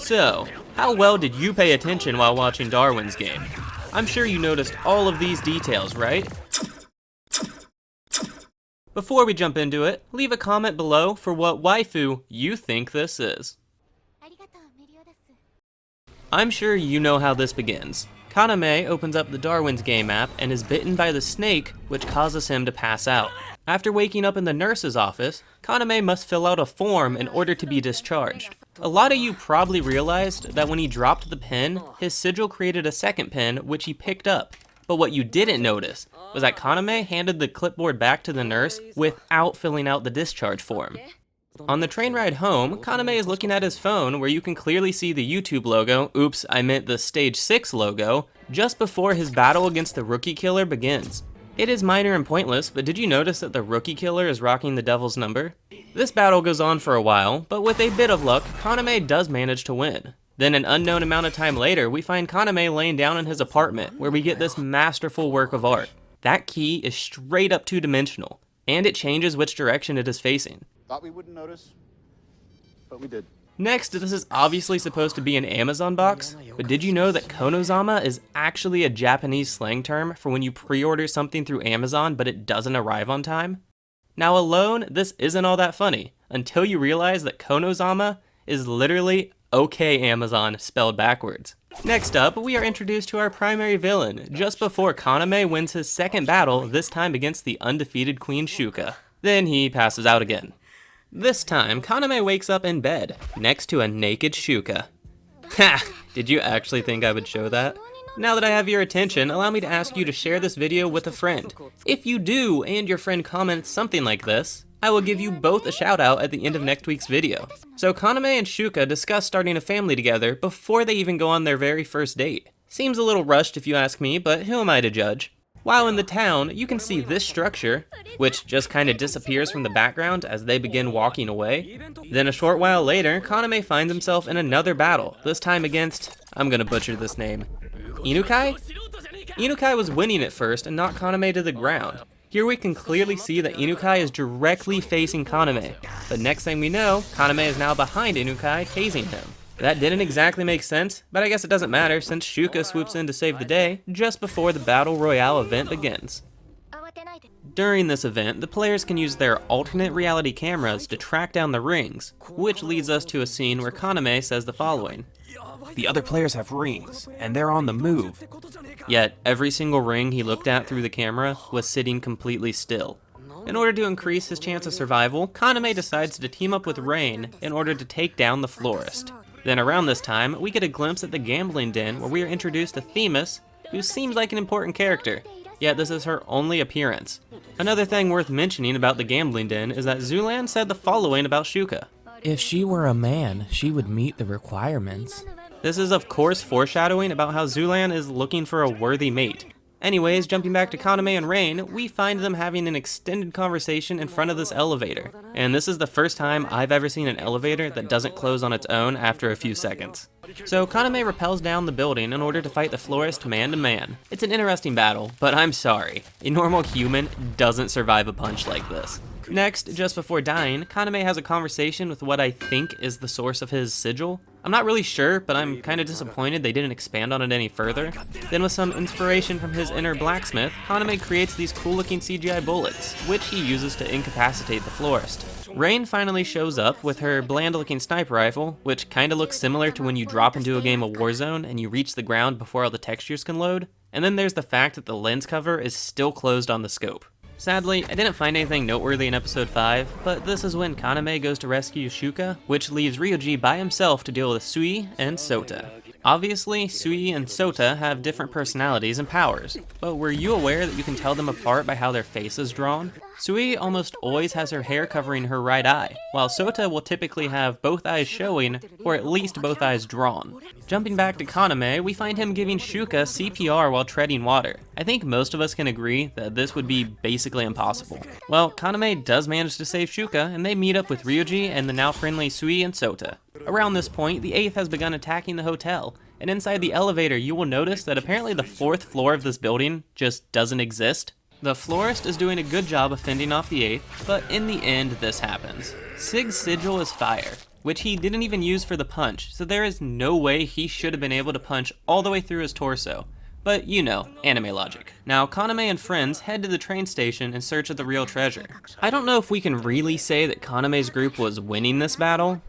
So, how well did you pay attention while watching Darwin's Game? I'm sure you noticed all of these details, right? Before we jump into it, leave a comment below for what waifu you think this is. I'm sure you know how this begins. Kaname opens up the Darwin's Game app and is bitten by the snake, which causes him to pass out. After waking up in the nurse's office, Kaname must fill out a form in order to be discharged. A lot of you probably realized that when he dropped the pen, his sigil created a second pen, which he picked up. But what you didn't notice was that Kaname handed the clipboard back to the nurse without filling out the discharge form. On the train ride home, Kaname is looking at his phone where you can clearly see the YouTube logo, oops, I meant the Stage 6 logo, just before his battle against the Rookie Killer begins. It is minor and pointless, but did you notice that the Rookie Killer is rocking the Devil's Number? This battle goes on for a while, but with a bit of luck, Kaname does manage to win. Then an unknown amount of time later, we find Kaname laying down in his apartment, where we get this masterful work of art. That key is straight up two-dimensional, and it changes which direction it is facing. Thought we wouldn't notice, but we did. Next, this is obviously supposed to be an Amazon box, but did you know that Konozama is actually a Japanese slang term for when you pre-order something through Amazon but it doesn't arrive on time? Now alone, this isn't all that funny, until you realize that Konozama is literally OK Amazon spelled backwards. Next up, we are introduced to our primary villain, just before Kaname wins his second battle, this time against the undefeated Queen Shuka. Then he passes out again. This time, Kaname wakes up in bed, next to a naked Shuka. Ha! Did you actually think I would show that? Now that I have your attention, allow me to ask you to share this video with a friend. If you do, and your friend comments something like this, I will give you both a shout out at the end of next week's video. So Kaname and Shuka discuss starting a family together before they even go on their very first date. Seems a little rushed if you ask me, but who am I to judge? While in the town, you can see this structure, which just kind of disappears from the background as they begin walking away. Then a short while later, Kaname finds himself in another battle, this time against, I'm gonna butcher this name, Inukai? Inukai was winning at first and knocked Kaname to the ground. Here we can clearly see that Inukai is directly facing Kaname, but next thing we know, Kaname is now behind Inukai, tasing him. That didn't exactly make sense, but I guess it doesn't matter since Shuka swoops in to save the day just before the Battle Royale event begins. During this event, the players can use their alternate reality cameras to track down the rings, which leads us to a scene where Kaname says the following. The other players have rings, and they're on the move. Yet, every single ring he looked at through the camera was sitting completely still. In order to increase his chance of survival, Kaname decides to team up with Rain in order to take down the florist. Then around this time, we get a glimpse at the gambling den where we are introduced to Themis, who seems like an important character, yet this is her only appearance. Another thing worth mentioning about the gambling den is that Zulan said the following about Shuka. If she were a man, she would meet the requirements. This is of course foreshadowing about how Zulan is looking for a worthy mate. Anyways, jumping back to Kaname and Rain, we find them having an extended conversation in front of this elevator. And this is the first time I've ever seen an elevator that doesn't close on its own after a few seconds. So Kaname rappels down the building in order to fight the florist man to man. It's an interesting battle, but I'm sorry, a normal human doesn't survive a punch like this. Next, just before dying, Kaname has a conversation with what I think is the source of his sigil. I'm not really sure, but I'm kind of disappointed they didn't expand on it any further. Then with some inspiration from his inner blacksmith, Kaname creates these cool looking CGI bullets, which he uses to incapacitate the florist. Rain finally shows up with her bland looking sniper rifle, which kinda looks similar to when you drop into a game of Warzone and you reach the ground before all the textures can load. And then there's the fact that the lens cover is still closed on the scope. Sadly, I didn't find anything noteworthy in episode 5, but this is when Kaname goes to rescue Shuka, which leaves Ryoji by himself to deal with Sui and Sota. Obviously, Sui and Sota have different personalities and powers, but were you aware that you can tell them apart by how their face is drawn? Sui almost always has her hair covering her right eye, while Sota will typically have both eyes showing, or at least both eyes drawn. Jumping back to Kaname, we find him giving Shuka CPR while treading water. I think most of us can agree that this would be basically impossible. Well, Kaname does manage to save Shuka, and they meet up with Ryoji and the now friendly Sui and Sota. Around this point, the 8th has begun attacking the hotel, and inside the elevator you will notice that apparently the 4th floor of this building just doesn't exist. The florist is doing a good job of fending off the 8th, but in the end this happens. Sig's sigil is fire, which he didn't even use for the punch, so there is no way he should have been able to punch all the way through his torso. But you know, anime logic. Now, Kaname and friends head to the train station in search of the real treasure. I don't know if we can really say that Kaname's group was winning this battle.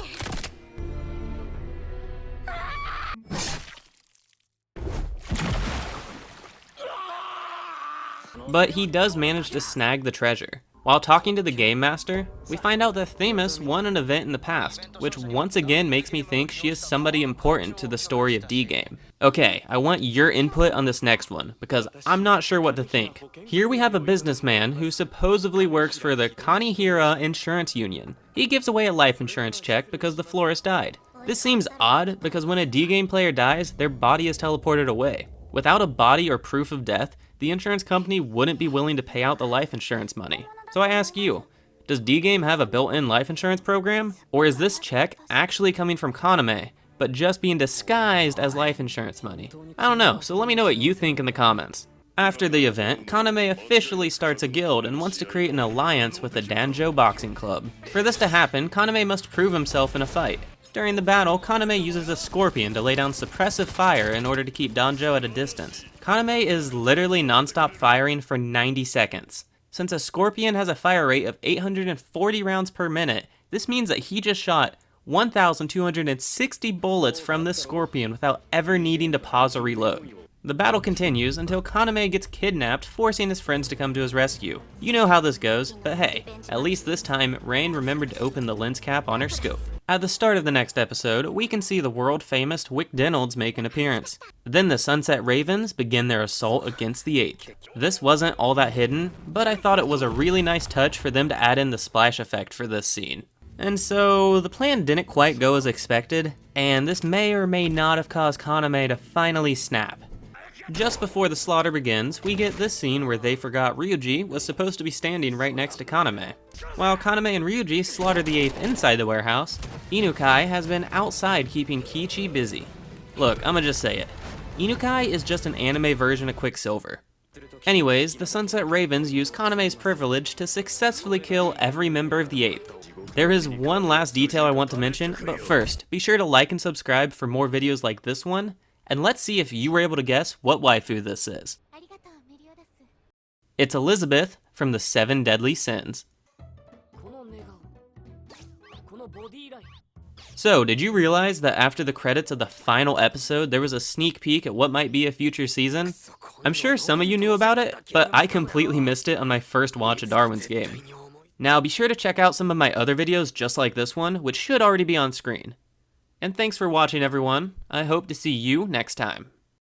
But he does manage to snag the treasure. While talking to the game master, we find out that Themis won an event in the past, which once again makes me think she is somebody important to the story of D-Game. Okay, I want your input on this next one, because I'm not sure what to think. Here we have a businessman who supposedly works for the Kanihira Insurance Union. He gives away a life insurance check because the florist died. This seems odd because when a D-Game player dies, their body is teleported away. Without a body or proof of death, the insurance company wouldn't be willing to pay out the life insurance money. So I ask you, does D-Game have a built-in life insurance program? Or is this check actually coming from Kaname, but just being disguised as life insurance money? I don't know, so let me know what you think in the comments. After the event, Kaname officially starts a guild and wants to create an alliance with the Danjo Boxing Club. For this to happen, Kaname must prove himself in a fight. During the battle, Kaname uses a scorpion to lay down suppressive fire in order to keep Danjo at a distance. Kaname is literally non-stop firing for 90 seconds. Since a scorpion has a fire rate of 840 rounds per minute, this means that he just shot 1,260 bullets from this scorpion without ever needing to pause or reload. The battle continues until Kaname gets kidnapped, forcing his friends to come to his rescue. You know how this goes, but hey, at least this time, Rain remembered to open the lens cap on her scope. At the start of the next episode, we can see the world-famous Wick Dennolds make an appearance. Then the Sunset Ravens begin their assault against the 8th. This wasn't all that hidden, but I thought it was a really nice touch for them to add in the splash effect for this scene. And so, the plan didn't quite go as expected, and this may or may not have caused Kaname to finally snap. Just before the slaughter begins, we get this scene where they forgot Ryuji was supposed to be standing right next to Kaname. While Kaname and Ryuji slaughter the 8th inside the warehouse, Inukai has been outside keeping Kichi busy. Look, I'ma just say it. Inukai is just an anime version of Quicksilver. Anyways, the Sunset Ravens use Kaname's privilege to successfully kill every member of the 8th. There is one last detail I want to mention, but first, be sure to like and subscribe for more videos like this one, and let's see if you were able to guess what waifu this is. It's Elizabeth from the 7 Deadly Sins. So, did you realize that after the credits of the final episode, there was a sneak peek at what might be a future season? I'm sure some of you knew about it, but I completely missed it on my first watch of Darwin's Game. Now, be sure to check out some of my other videos just like this one, which should already be on screen. And thanks for watching, everyone. I hope to see you next time.